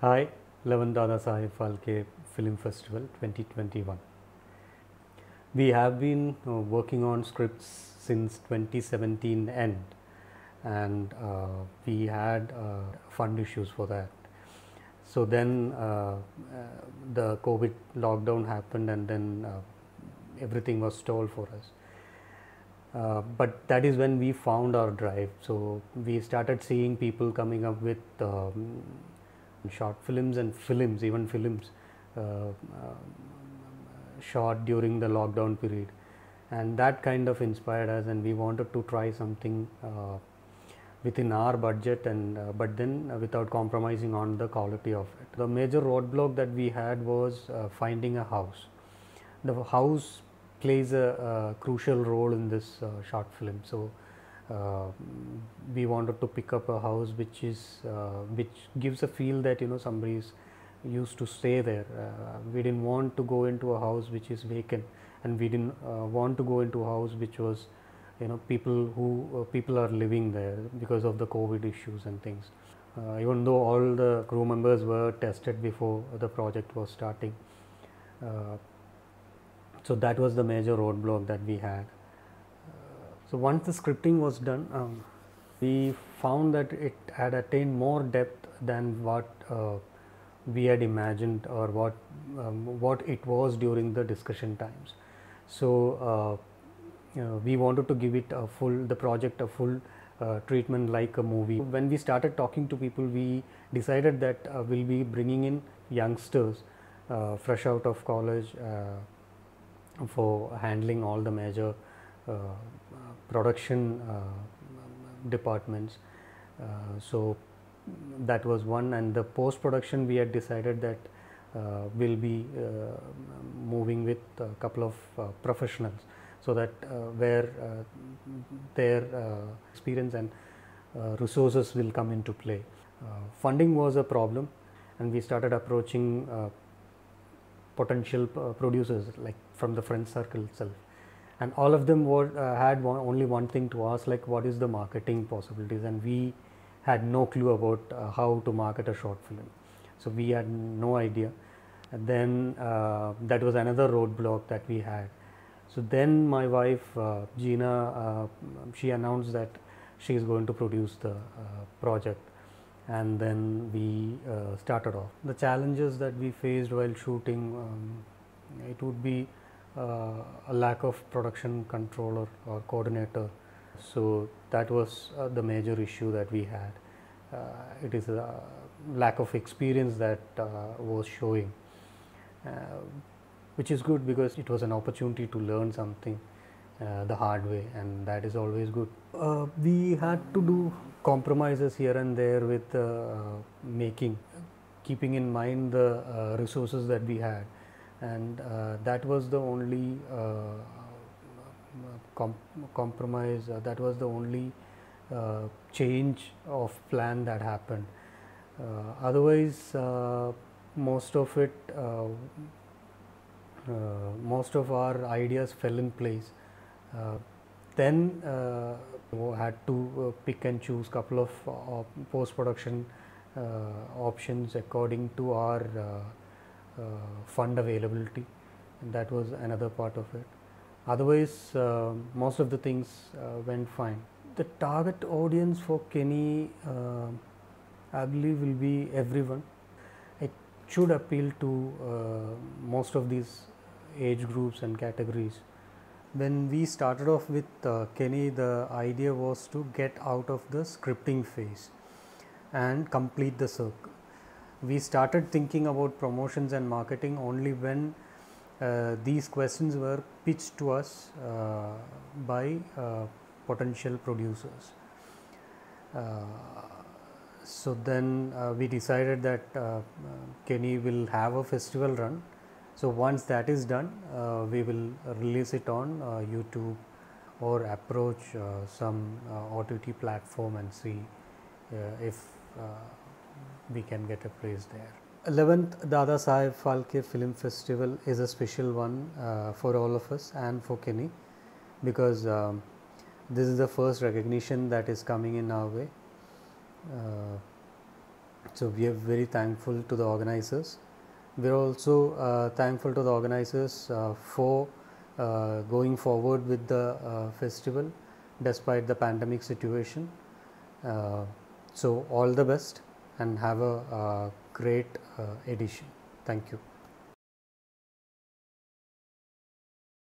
Hi, 11th Dada Saheb Phalke Film Festival 2021. We have been working on scripts since 2017 end, and we had fund issues for that. So then the COVID lockdown happened, and then everything was stalled for us. But that is when we found our drive. So we started seeing people coming up with short films and films, even films shot during the lockdown period, and that kind of inspired us, and we wanted to try something within our budget, and but then without compromising on the quality of it. The major roadblock that we had was finding a house. The house plays a crucial role in this short film. So uh, we wanted to pick up a house which gives a feel that somebody is used to stay there. We didn't want to go into a house which is vacant, and we didn't want to go into a house which was people are living there because of the COVID issues and things. Even though all the crew members were tested before the project was starting, uh, so that was the major roadblock that we had. So once the scripting was done, we found that it had attained more depth than what we had imagined, or what it was during the discussion times. So we wanted to give it the project a full treatment like a movie. When we started talking to people, we decided that we'll be bringing in youngsters fresh out of college for handling all the major production departments. So that was one, and the post production we had decided that we'll be moving with a couple of professionals, so that where their experience and resources will come into play. Funding was a problem, and we started approaching potential producers, like from the friend circle itself, and all of them had only one thing to ask, like what is the marketing possibilities, and we had no clue about how to market a short film. So we had no idea, and then that was another roadblock that we had. So then my wife Gina, she announced that she is going to produce the project, and then we started off. The challenges that we faced while shooting, it would be a lack of production controller or coordinator. So that was the major issue that we had. It is a lack of experience that was showing, uh, which is good because it was an opportunity to learn something the hard way, and that is always good. We had to do compromises here and there with making, keeping in mind the resources that we had, and that was the only compromise. That was the only change of plan that happened. Otherwise, most of it, most of our ideas fell in place. Then had to pick and choose couple of post production options according to our fund availability, and that was another part of it. Otherwise, most of the things went fine. The target audience for Kenny, I believe, will be everyone. It should appeal to most of these age groups and categories. When we started off with Kenny, the idea was to get out of the scripting phase and complete the circle. We started thinking about promotions and marketing only when these questions were pitched to us by potential producers. Uh, so then we decided that Kenny will have a festival run. So once that is done, we will release it on YouTube, or approach some OTT platform and see if we can get a place there. 11th Dada Saheb Phalke Film Festival is a special one for all of us and for Kenny, because this is the first recognition that is coming in our way. So we are very thankful to the organizers. We are also thankful to the organizers for going forward with the festival despite the pandemic situation. So all the best and have a great edition. Thank you.